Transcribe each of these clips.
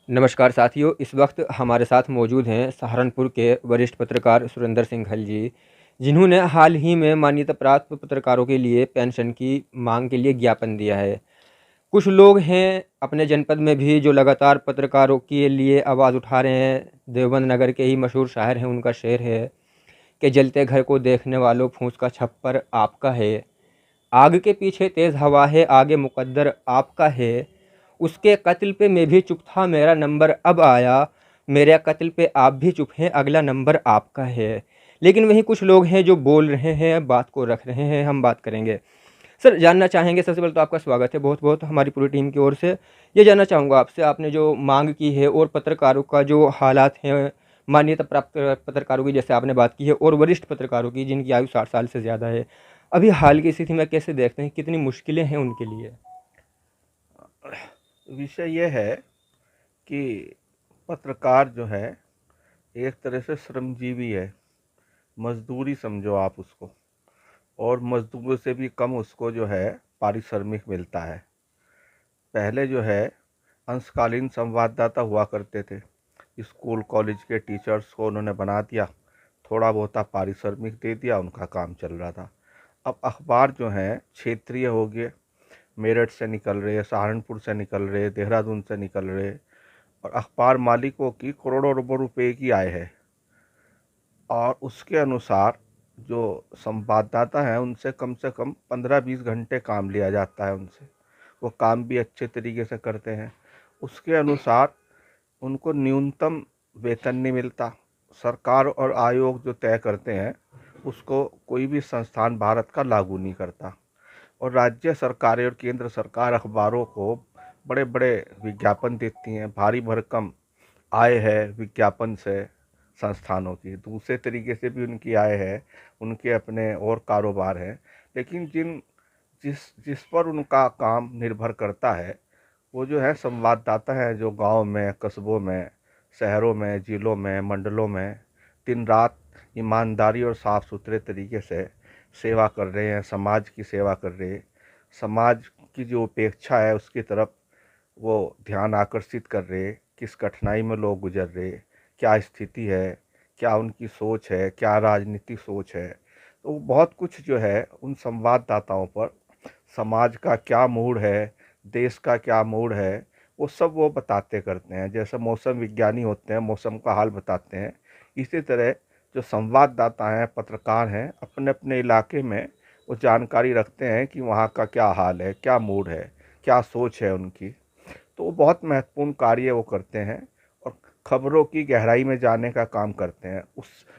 नमस्कार साथियों, इस वक्त हमारे साथ मौजूद हैं सहारनपुर के वरिष्ठ पत्रकार सुरेंद्र सिंघल जी, जिन्होंने हाल ही में मान्यता प्राप्त पत्रकारों के लिए पेंशन की मांग के लिए ज्ञापन दिया है। कुछ लोग हैं अपने जनपद में भी जो लगातार पत्रकारों के लिए आवाज़ उठा रहे हैं। देवबंद नगर के ही मशहूर शायर हैं, उनका शेर है कि जलते घर को देखने वालों फूंस का छप्पर आपका है। आग के पीछे तेज़ हवा है, आगे मुकद्दर आपका है। उसके कत्ल पे मैं भी चुप था, मेरा नंबर अब आया। मेरे कत्ल पे आप भी चुप हैं, अगला नंबर आपका है। लेकिन वहीं कुछ लोग हैं जो बोल रहे हैं, बात को रख रहे हैं, हम बात करेंगे। सर, जानना चाहेंगे, सबसे पहले तो आपका स्वागत है बहुत बहुत हमारी पूरी टीम की ओर से। ये जानना चाहूँगा आपसे, आपने जो मांग की है और पत्रकारों का जो हालात हैं, मान्यता प्राप्त पत्रकारों की जैसे आपने बात की है और वरिष्ठ पत्रकारों की जिनकी आयु 60 साल से ज़्यादा है, अभी हाल की स्थिति में कैसे देखते हैं, कितनी मुश्किलें हैं उनके लिए? विषय यह है कि पत्रकार जो है एक तरह से श्रमजीवी है। मजदूरी समझो आप उसको, और मजदूरों से भी कम उसको जो है पारिश्रमिक मिलता है। पहले जो है अंशकालीन संवाददाता हुआ करते थे। स्कूल कॉलेज के टीचर्स को उन्होंने बना दिया, थोड़ा बहुत पारिश्रमिक दे दिया, उनका काम चल रहा था। अब अखबार जो हैं क्षेत्रीय हो गए, मेरठ से निकल रहे, सहारनपुर से निकल रहे, देहरादून से निकल रहे, और अखबार मालिकों की करोड़ों अरबों रुपए की आय है। और उसके अनुसार जो संवाददाता हैं उनसे कम 15-20 घंटे काम लिया जाता है उनसे। वो काम भी अच्छे तरीके से करते हैं। उसके अनुसार उनको न्यूनतम वेतन नहीं मिलता। सरकार और आयोग जो तय करते हैं उसको कोई भी संस्थान भारत का लागू नहीं करता। और राज्य सरकारें और केंद्र सरकार अखबारों को बड़े बड़े विज्ञापन देती हैं। भारी भरकम आय है विज्ञापन से संस्थानों की। दूसरे तरीके से भी उनकी आय है, उनके अपने और कारोबार हैं। लेकिन जिस जिस पर उनका काम निर्भर करता है वो जो है संवाददाता हैं, जो गांव में, कस्बों में, शहरों में, जिलों में, मंडलों में दिन रात ईमानदारी और साफ़ सुथरे तरीके से सेवा कर रहे हैं, समाज की सेवा कर रहे हैं। समाज की जो उपेक्षा है उसकी तरफ वो ध्यान आकर्षित कर रहे, किस कठिनाई में लोग गुजर रहे, क्या स्थिति है, क्या उनकी सोच है, क्या राजनीतिक सोच है। तो बहुत कुछ जो है उन संवाददाताओं पर, समाज का क्या मूड है, देश का क्या मूड है, वो सब वो बताते करते हैं। जैसे मौसम विज्ञानी होते हैं, मौसम का हाल बताते हैं, इसी तरह जो संवाददाता हैं, पत्रकार हैं, अपने अपने इलाके में वो जानकारी रखते हैं कि वहाँ का क्या हाल है, क्या मूड है, क्या सोच है उनकी। तो वो बहुत महत्वपूर्ण कार्य वो करते हैं और खबरों की गहराई में जाने का काम करते हैं।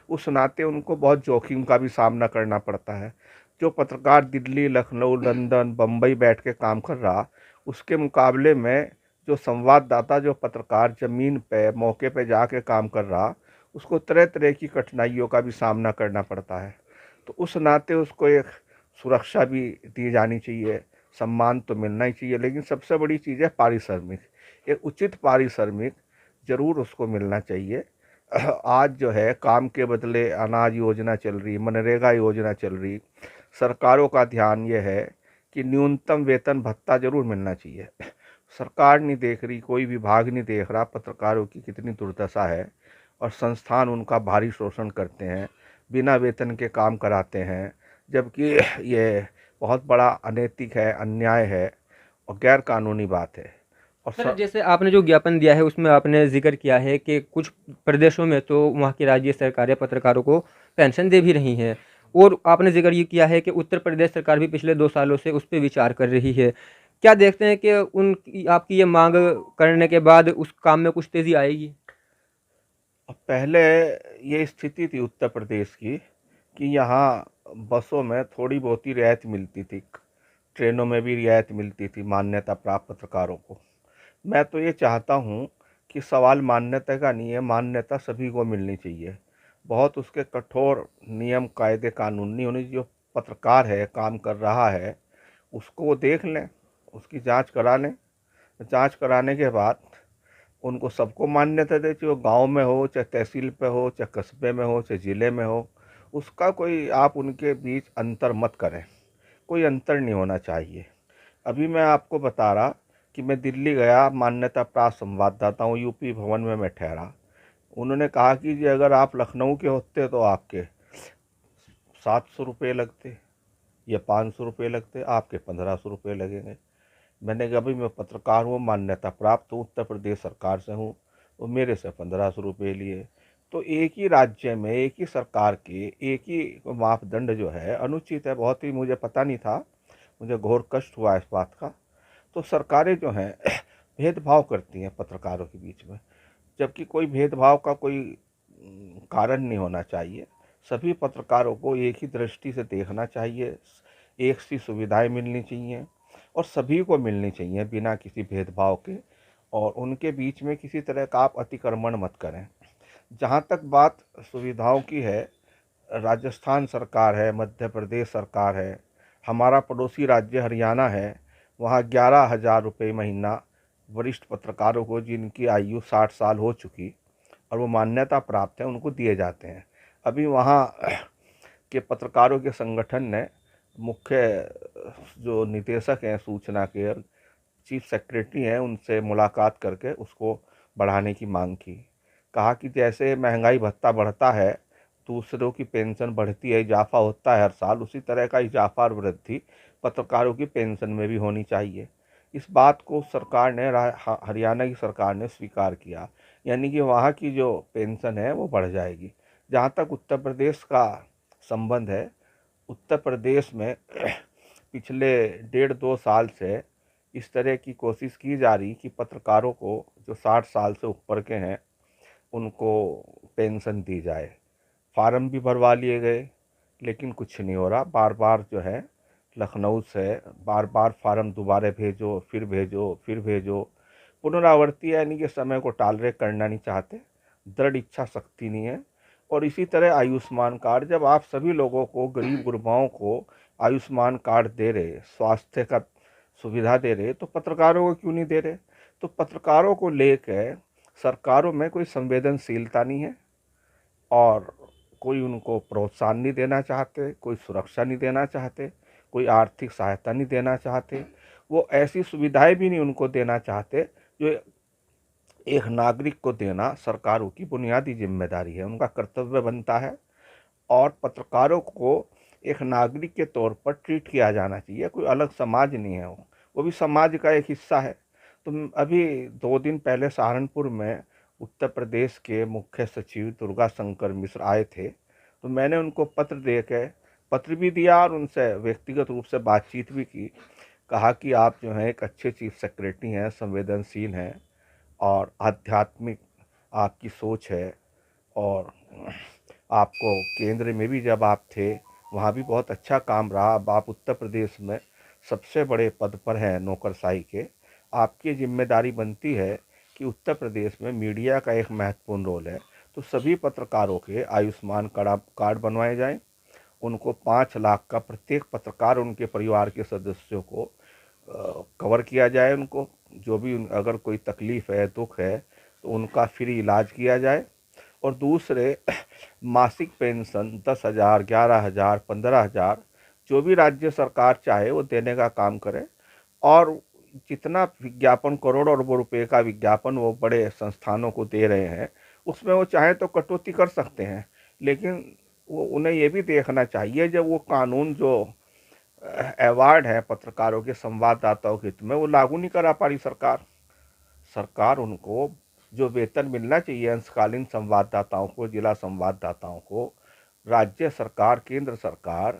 उस नाते उनको बहुत जोखिम का भी सामना करना पड़ता है। जो पत्रकार दिल्ली, लखनऊ, लंदन, बम्बई बैठ के काम कर रहा, उसके मुकाबले में जो संवाददाता, जो पत्रकार ज़मीन पे मौके पे जाके काम कर रहा, उसको तरह तरह की कठिनाइयों का भी सामना करना पड़ता है। तो उस नाते उसको एक सुरक्षा भी दी जानी चाहिए, सम्मान तो मिलना ही चाहिए। लेकिन सबसे बड़ी चीज़ है पारिश्रमिक। एक उचित पारिश्रमिक ज़रूर उसको मिलना चाहिए। आज जो है काम के बदले अनाज योजना चल रही, मनरेगा योजना चल रही। सरकारों का ध्यान ये है कि न्यूनतम वेतन भत्ता ज़रूर मिलना चाहिए। सरकार नहीं देख रही, कोई विभाग नहीं देख रहा पत्रकारों की कितनी दुर्दशा है, और संस्थान उनका भारी शोषण करते हैं, बिना वेतन के काम कराते हैं। जबकि ये बहुत बड़ा अनैतिक है, अन्याय है और गैर कानूनी बात है। और सर, जैसे आपने जो ज्ञापन दिया है उसमें आपने जिक्र किया है कि कुछ प्रदेशों में तो वहाँ की राज्य सरकारें पत्रकारों को पेंशन दे भी रही हैं, और आपने जिक्र ये किया है कि उत्तर प्रदेश सरकार भी पिछले 2 सालों से उस पर विचार कर रही है। क्या देखते हैं कि उन आपकी ये मांग करने के बाद उस काम में कुछ तेज़ी आएगी? पहले ये स्थिति थी उत्तर प्रदेश की कि यहाँ बसों में थोड़ी बहुत ही रियायत मिलती थी, ट्रेनों में भी रियायत मिलती थी मान्यता प्राप्त पत्रकारों को। मैं तो ये चाहता हूँ कि सवाल मान्यता का नहीं है, मान्यता सभी को मिलनी चाहिए। बहुत उसके कठोर नियम, कायदे, कानून नहीं होने। जो पत्रकार है, काम कर रहा है, उसको वो देख लें, उसकी जांच करा लें। जांच कराने के बाद उनको सबको मान्यता दे, चाहे वो गाँव में हो, चाहे तहसील पे हो, चाहे कस्बे में हो, चाहे ज़िले में हो। उसका कोई आप उनके बीच अंतर मत करें, कोई अंतर नहीं होना चाहिए। अभी मैं आपको बता रहा कि मैं दिल्ली गया, मान्यता प्राप्त संवाददाता हूँ, यूपी भवन में मैं ठहरा। उन्होंने कहा कि जी अगर आप लखनऊ के होते तो आपके 700 रुपये लगते या 500 रुपये लगते, आपके 1500 रुपये लगेंगे। मैंने कहा भाई मैं पत्रकार हूँ, मान्यता प्राप्त हूँ, उत्तर प्रदेश सरकार से हूँ, तो मेरे से 1500 रुपये लिए। तो एक ही राज्य में एक ही सरकार के एक ही मापदंड जो है अनुचित है। बहुत ही मुझे पता नहीं था, मुझे घोर कष्ट हुआ इस बात का। तो सरकारें जो हैं भेदभाव करती हैं पत्रकारों के बीच में, जबकि कोई भेदभाव का कोई कारण नहीं होना चाहिए। सभी पत्रकारों को एक ही दृष्टि से देखना चाहिए, एक सी सुविधाएं मिलनी चाहिए और सभी को मिलनी चाहिए बिना किसी भेदभाव के, और उनके बीच में किसी तरह का आप अतिक्रमण मत करें। जहाँ तक बात सुविधाओं की है, राजस्थान सरकार है, मध्य प्रदेश सरकार है, हमारा पड़ोसी राज्य हरियाणा है, वहाँ 11,000 रुपये महीना वरिष्ठ पत्रकारों को जिनकी आयु 60 साल हो चुकी और वो मान्यता प्राप्त है उनको दिए जाते हैं। अभी वहाँ के पत्रकारों के संगठन ने मुख्य जो निदेशक हैं सूचना के, चीफ सेक्रेटरी हैं, उनसे मुलाकात करके उसको बढ़ाने की मांग की। कहा कि जैसे महंगाई भत्ता बढ़ता है, दूसरों की पेंशन बढ़ती है, इजाफा होता है हर साल, उसी तरह का इजाफा और वृद्धि पत्रकारों की पेंशन में भी होनी चाहिए। इस बात को सरकार ने हरियाणा की सरकार ने स्वीकार किया, यानी कि वहाँ की जो पेंशन है वो बढ़ जाएगी। जहाँ तक उत्तर प्रदेश का संबंध है, उत्तर प्रदेश में पिछले 1.5-2 साल से इस तरह की कोशिश की जा रही कि पत्रकारों को जो 60 साल से ऊपर के हैं उनको पेंशन दी जाए। फार्म भी भरवा लिए गए लेकिन कुछ नहीं हो रहा। बार बार जो है लखनऊ से बार बार फार्म दोबारा भेजो, फिर भेजो, फिर भेजो, पुनरावृत्ति, यानी कि समय को टाल करना नहीं चाहते, दृढ़ इच्छा शक्ति नहीं है। और इसी तरह आयुष्मान कार्ड, जब आप सभी लोगों को, गरीब गुरबाओं को आयुष्मान कार्ड दे रहे, स्वास्थ्य का सुविधा दे रहे, तो पत्रकारों को क्यों नहीं दे रहे? तो पत्रकारों को लेकर सरकारों में कोई संवेदनशीलता नहीं है और कोई उनको प्रोत्साहन नहीं देना चाहते, कोई सुरक्षा नहीं देना चाहते, कोई आर्थिक सहायता नहीं देना चाहते, वो ऐसी सुविधाएं भी नहीं उनको देना चाहते जो एक नागरिक को देना सरकारों की बुनियादी जिम्मेदारी है, उनका कर्तव्य बनता है। और पत्रकारों को एक नागरिक के तौर पर ट्रीट किया जाना चाहिए, कोई अलग समाज नहीं है, वो भी समाज का एक हिस्सा है। तो अभी 2 दिन पहले सहारनपुर में उत्तर प्रदेश के मुख्य सचिव दुर्गा शंकर मिश्र आए थे, तो मैंने उनको पत्र भी दिया और उनसे व्यक्तिगत रूप से बातचीत भी की। कहा कि आप जो हैं एक अच्छे चीफ सेक्रेटरी हैं, संवेदनशील हैं और आध्यात्मिक आपकी सोच है, और आपको केंद्र में भी जब आप थे वहाँ भी बहुत अच्छा काम रहा। अब आप उत्तर प्रदेश में सबसे बड़े पद पर हैं नौकरशाही के, आपकी जिम्मेदारी बनती है कि उत्तर प्रदेश में मीडिया का एक महत्वपूर्ण रोल है, तो सभी पत्रकारों के आयुष्मान कार्ड बनवाए जाएं। उनको 5 लाख का प्रत्येक पत्रकार उनके परिवार के सदस्यों को कवर किया जाए। उनको जो भी अगर कोई तकलीफ़ है, दुख है, तो उनका फ्री इलाज किया जाए। और दूसरे मासिक पेंशन 10,000, 11,000, 15,000 जो भी राज्य सरकार चाहे वो देने का काम करे। और जितना विज्ञापन, करोड़ों अरबों रुपए का विज्ञापन वो बड़े संस्थानों को दे रहे हैं, उसमें वो चाहे तो कटौती कर सकते हैं, लेकिन वो उन्हें ये भी देखना चाहिए जब वो कानून जो अवार्ड है पत्रकारों के, संवाददाताओं के हित में, वो लागू नहीं करा पा रही सरकार। सरकार उनको जो वेतन मिलना चाहिए अंशकालीन संवाददाताओं को, जिला संवाददाताओं को, राज्य सरकार, केंद्र सरकार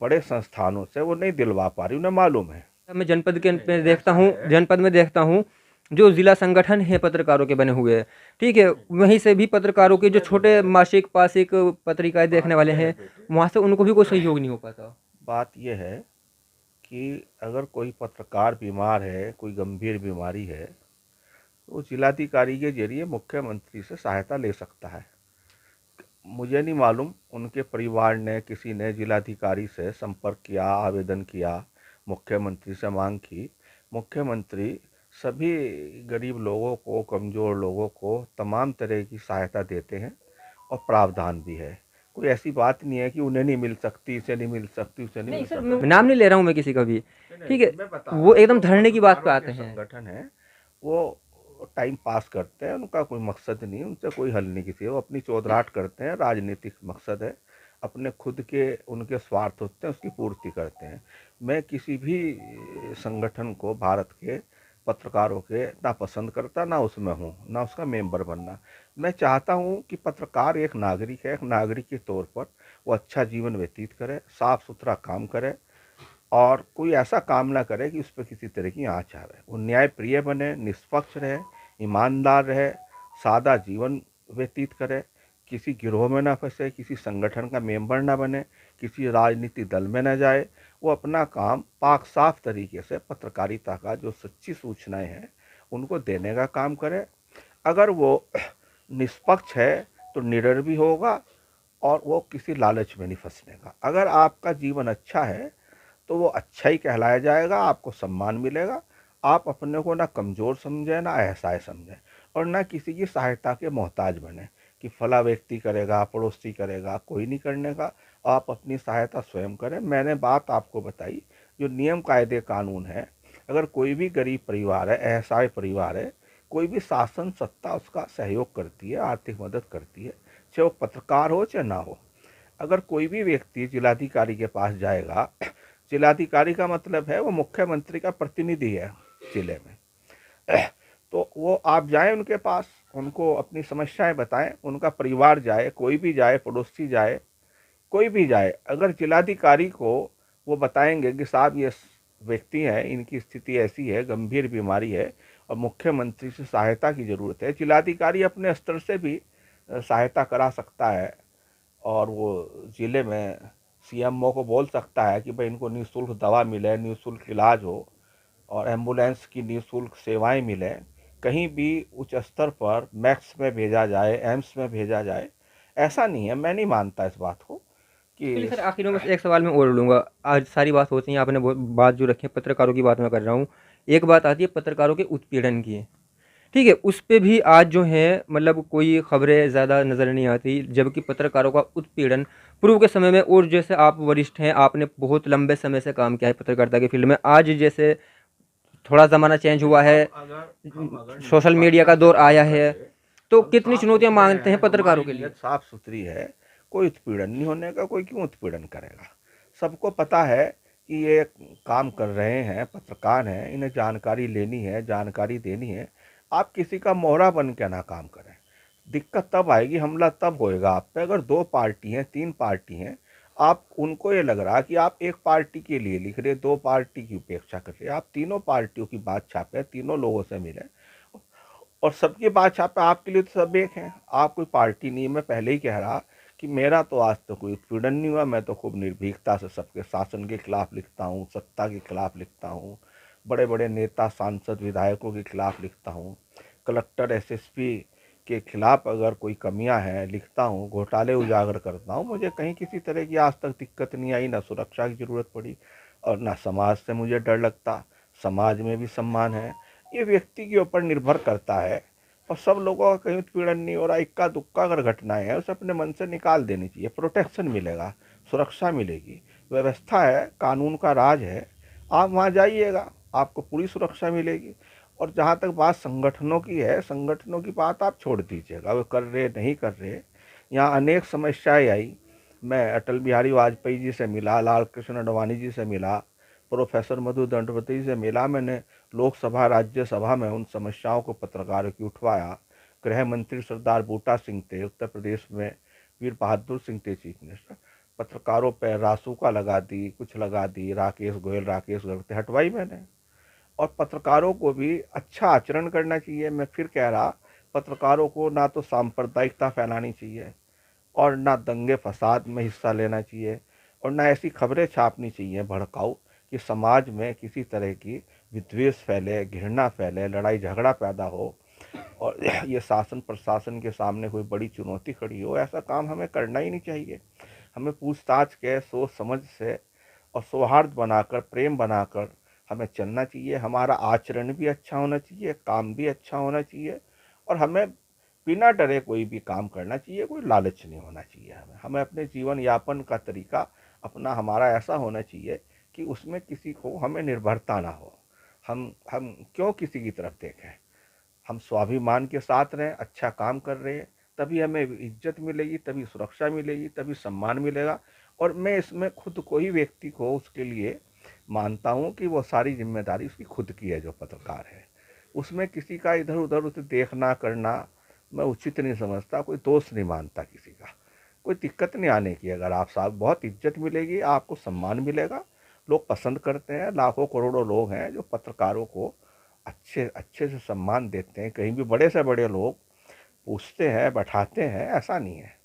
बड़े संस्थानों से वो नहीं दिलवा पा रही, उन्हें मालूम है। मैं जनपद में देखता हूँ जो जिला संगठन है पत्रकारों के बने हुए, ठीक है, वहीं से भी पत्रकारों के जो छोटे मासिक पासिक पत्रिकाएं देखने वाले हैं, वहाँ से उनको भी कोई सहयोग नहीं हो पाता। बात यह है कि अगर कोई पत्रकार बीमार है, कोई गंभीर बीमारी है, तो जिलाधिकारी के जरिए मुख्यमंत्री से सहायता ले सकता है। मुझे नहीं मालूम उनके परिवार ने, किसी ने जिलाधिकारी से संपर्क किया, आवेदन किया, मुख्यमंत्री से मांग की। मुख्यमंत्री सभी गरीब लोगों को, कमज़ोर लोगों को तमाम तरह की सहायता देते हैं और प्रावधान भी है। कोई ऐसी बात नहीं है कि उन्हें नहीं मिल सकती, इसे नहीं मिल सकती, उसे नहीं नहीं मिल सर, सकती। नाम नहीं ले रहा हूँ मैं किसी का भी। ठीक है, मैं बता वो रहा हूँ एकदम जो धरने की बात पे पत्रकारों आते के हैं। संगठन है वो टाइम पास करते हैं, उनका कोई मकसद नहीं, उनसे कोई हल नहीं किसी, वो अपनी चौधराहट करते हैं, राजनीतिक मकसद है, अपने खुद के उनके स्वार्थ होते हैं, उसकी पूर्ति करते हैं। मैं किसी भी संगठन को भारत के पत्रकारों के ना पसंद करता, ना उसमें हूँ, ना उसका मेंबर बनना। मैं चाहता हूँ कि पत्रकार एक नागरिक है, एक नागरिक के तौर पर वो अच्छा जीवन व्यतीत करे, साफ सुथरा काम करे और कोई ऐसा काम ना करे कि उस पर किसी तरह की आँच आवे। वो न्यायप्रिय बने, निष्पक्ष रहे, ईमानदार रहे, सादा जीवन व्यतीत करे, किसी गिरोह में ना फंसे, किसी संगठन का मेंबर ना बने, किसी राजनीतिक दल में ना जाए। वो अपना काम पाक साफ तरीके से पत्रकारिता का जो सच्ची सूचनाएं हैं उनको देने का काम करे। अगर वो निष्पक्ष है तो निडर भी होगा और वो किसी लालच में नहीं फंसने का। अगर आपका जीवन अच्छा है तो वो अच्छा ही कहलाया जाएगा, आपको सम्मान मिलेगा। आप अपने को ना कमज़ोर समझें, ना असहाय समझें और ना किसी की सहायता के मोहताज बने कि फला व्यक्ति करेगा, पड़ोसी करेगा, कोई नहीं करने का। आप अपनी सहायता स्वयं करें। मैंने बात आपको बताई, जो नियम कायदे कानून है, अगर कोई भी गरीब परिवार है, असहाय परिवार है, कोई भी शासन सत्ता उसका सहयोग करती है, आर्थिक मदद करती है, चाहे वो पत्रकार हो चाहे ना हो। अगर कोई भी व्यक्ति जिलाधिकारी के पास जाएगा, जिलाधिकारी का मतलब है वो मुख्यमंत्री का प्रतिनिधि है जिले में, तो वो आप जाएं उनके पास, उनको अपनी समस्याएं बताएं, उनका परिवार जाए, कोई भी जाए, पड़ोसी जाए, कोई भी जाए, अगर जिलाधिकारी को वो बताएंगे कि साहब ये व्यक्ति हैं, इनकी स्थिति ऐसी है, गंभीर बीमारी है और मुख्यमंत्री से सहायता की ज़रूरत है, जिलाधिकारी अपने स्तर से भी सहायता करा सकता है और वो ज़िले में सीएमओ को बोल सकता है कि भाई इनको निःशुल्क दवा मिले, निःशुल्क इलाज हो और एम्बुलेंस की निःशुल्क सेवाएं मिलें। कहीं भी उच्च स्तर पर मैक्स में भेजा जाए, एम्स में भेजा जाए। ऐसा नहीं है, मैं नहीं मानता इस बात को चलिए कि सर, आखिर में बस एक सवाल मैं और लूँगा। आज सारी बात होती है, आपने बात जो रखी है पत्रकारों की बात मैं कर रहा हूँ। एक बात आती है पत्रकारों के उत्पीड़न की। ठीक है, उस पे भी आज जो है मतलब कोई खबरें ज़्यादा नज़र नहीं आती, जबकि पत्रकारों का उत्पीड़न पूर्व के समय में, और जैसे आप वरिष्ठ हैं, आपने बहुत लंबे समय से काम किया है पत्रकारिता की फील्ड में, आज जैसे थोड़ा ज़माना चेंज हुआ है, हम अगर सोशल मीडिया निष्पक्षता का से दौर काम आया कर है, रहे, तो हम कितनी साफ चुनौतियाँ सुथरे मांगते हैं हैं, पत्रकारों हमारी के लिए? नीयत साफ सुथरी है, कोई उत्पीड़न नहीं होने का, कोई क्यों उत्पीड़न करेगा। सबको पता है कि ये काम कर रहे हैं, पत्रकार हैं, इन्हें जानकारी लेनी है, जानकारी देनी है। आप किसी का मोहरा बन के ना काम करें। दिक्कत तब आएगी, हमला तब होएगा आप पे, अगर दो पार्टी हैं, तीन पार्टी हैं, आप उनको ये लग रहा कि आप एक पार्टी के लिए लिख रहे, दो पार्टी की उपेक्षा कर रहे, आप तीनों पार्टियों की बात छापें, तीनों लोगों से मिलें और सबकी बात छापें। आपके लिए तो सब एक हैं, आप कोई पार्टी नहीं है। मैं पहले ही कह रहा कि मेरा तो आज तक कोई उत्पीड़न नहीं हुआ, मैं तो खूब निर्भीकता से सबके शासन के खिलाफ लिखता हूँ, सत्ता के खिलाफ लिखता हूँ, बड़े बड़े नेता, सांसद, विधायकों के खिलाफ लिखता हूँ, कलेक्टर, एसएसपी के खिलाफ अगर कोई कमियां हैं लिखता हूँ, घोटाले उजागर करता हूँ। मुझे कहीं किसी तरह की आज तक दिक्कत नहीं आई, ना सुरक्षा की ज़रूरत पड़ी और ना समाज से मुझे डर लगता। समाज में भी सम्मान है। ये व्यक्ति के ऊपर निर्भर करता है और सब लोगों का कहीं उत्पीड़न नहीं हो रहा। इक्का दुक्का अगर घटनाएं हैं उसे अपने मन से निकाल देनी चाहिए, प्रोटेक्शन मिलेगा, सुरक्षा मिलेगी, व्यवस्था है, कानून का राज है, आप वहाँ जाइएगा, आपको पूरी सुरक्षा मिलेगी। और जहाँ तक बात संगठनों की है, संगठनों की बात आप छोड़ दीजिएगा, वो कर रहे नहीं कर रहे। यहाँ अनेक समस्याएं आई। मैं अटल बिहारी वाजपेयी जी से मिला, लाल कृष्ण आडवाणी जी से मिला, प्रोफेसर मधु दंडवती से मिला। मैंने लोकसभा, राज्यसभा में उन समस्याओं को पत्रकारों की उठवाया। गृह मंत्री सरदार बूटा सिंह थे, उत्तर प्रदेश में वीर बहादुर सिंह थे चीफ मिनिस्टर, पत्रकारों पर रासुका लगा दी, कुछ लगा दी, राकेश गोयल, राकेश गर्ग हटवाई मैंने। और पत्रकारों को भी अच्छा आचरण करना चाहिए। मैं फिर कह रहा, पत्रकारों को ना तो सांप्रदायिकता फैलानी चाहिए और ना दंगे फसाद में हिस्सा लेना चाहिए और ना ऐसी खबरें छापनी चाहिए भड़काऊ कि समाज में किसी तरह की विद्वेष फैले, घृणा फैले, लड़ाई झगड़ा पैदा हो और ये शासन प्रशासन के सामने कोई बड़ी चुनौती खड़ी हो। ऐसा काम हमें करना ही नहीं चाहिए। हमें पूछताछ के, सोच समझ से और सौहार्द बनाकर, प्रेम बनाकर हमें चलना चाहिए। हमारा आचरण भी अच्छा होना चाहिए, काम भी अच्छा होना चाहिए और हमें बिना डरे कोई भी काम करना चाहिए, कोई लालच नहीं होना चाहिए। हमें अपने जीवन यापन का तरीका अपना हमारा ऐसा होना चाहिए कि उसमें किसी को हमें निर्भरता ना हो। हम क्यों किसी की तरफ देखें, हम स्वाभिमान के साथ रहें, अच्छा काम कर रहे हैं, तभी हमें इज्जत मिलेगी, तभी सुरक्षा मिलेगी, तभी सम्मान मिलेगा। और मैं इसमें खुद को ही व्यक्ति को उसके लिए मानता हूँ कि वो सारी जिम्मेदारी उसकी खुद की है जो पत्रकार है। उसमें किसी का इधर उधर उसे देखना करना मैं उचित नहीं समझता, कोई दोष नहीं मानता किसी का। कोई दिक्कत नहीं आने की, अगर आप साहब बहुत इज्जत मिलेगी, आपको सम्मान मिलेगा, लोग पसंद करते हैं। लाखों करोड़ों लोग हैं जो पत्रकारों को अच्छे अच्छे से सम्मान देते हैं, कहीं भी बड़े से बड़े लोग पूछते हैं, बैठाते हैं, ऐसा नहीं है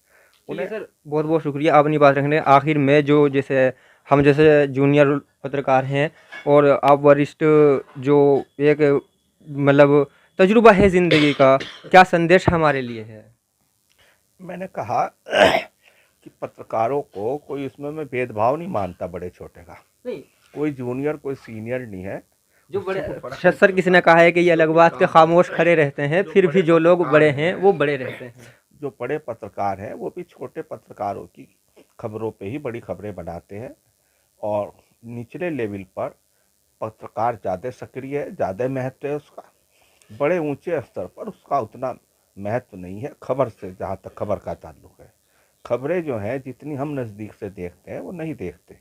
चलिए उन्हें। सर, बहुत बहुत शुक्रिया अपनी बात रखने। आखिर में जो जैसे हम जैसे जूनियर पत्रकार हैं और आप वरिष्ठ जो एक मतलब तजुर्बा है ज़िंदगी का, क्या संदेश हमारे लिए है? मैंने कहा कि पत्रकारों को कोई इसमें मैं भेदभाव नहीं मानता बड़े छोटे का, नहीं, कोई जूनियर कोई सीनियर नहीं है। जो बड़े उससे कोई फर्क सर नहीं सर किसी ने कहा है कि ये अलग बात के खामोश खड़े रहते हैं, फिर भी जो लोग बड़े हैं वो बड़े रहते हैं। जो बड़े पत्रकार हैं वो भी छोटे पत्रकारों की खबरों पे ही बड़ी खबरें बनाते हैं। और निचले लेवल पर पत्रकार ज़्यादा सक्रिय है, ज़्यादा महत्व है उसका। बड़े ऊंचे स्तर पर उसका उतना महत्व नहीं है खबर से, जहाँ तक खबर का ताल्लुक है। खबरें जो हैं जितनी हम नज़दीक से देखते हैं वो नहीं देखते।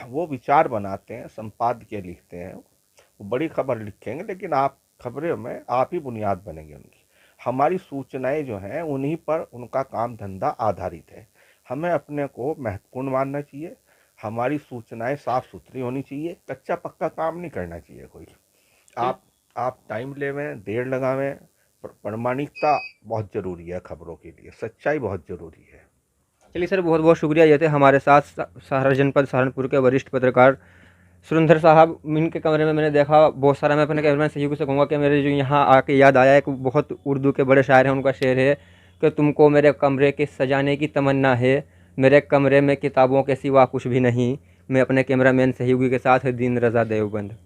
वो विचार बनाते हैं, संपादकीय लिखते हैं, वो बड़ी खबर लिखेंगे, लेकिन आप खबरों में आप ही बुनियाद बनेंगे उनकी। हमारी सूचनाएं जो हैं उन्हीं पर उनका काम धंधा आधारित है। हमें अपने को महत्वपूर्ण मानना चाहिए, हमारी सूचनाएं साफ सुथरी होनी चाहिए, कच्चा पक्का काम नहीं करना चाहिए कोई। आप टाइम लेवें, देर लगावें, प्रामाणिकता बहुत ज़रूरी है खबरों के लिए, सच्चाई बहुत ज़रूरी है। चलिए सर, बहुत बहुत शुक्रिया। ये थे हमारे साथ सहारा जनपद सहारनपुर के वरिष्ठ पत्रकार सुरेंद्र साहब। इनके कमरे में मैंने देखा बहुत सारा, मैं अपने कैमरा सहयोगी से कहूँगा कि मेरे जो यहाँ आके याद आया, एक बहुत उर्दू के बड़े शायर हैं, उनका शेर है कि तुमको मेरे कमरे के सजाने की तमन्ना है, मेरे कमरे में किताबों के सिवा कुछ भी नहीं। मैं अपने कैमरामैन सहयोगी के साथ दीन रज़ा देवबंद।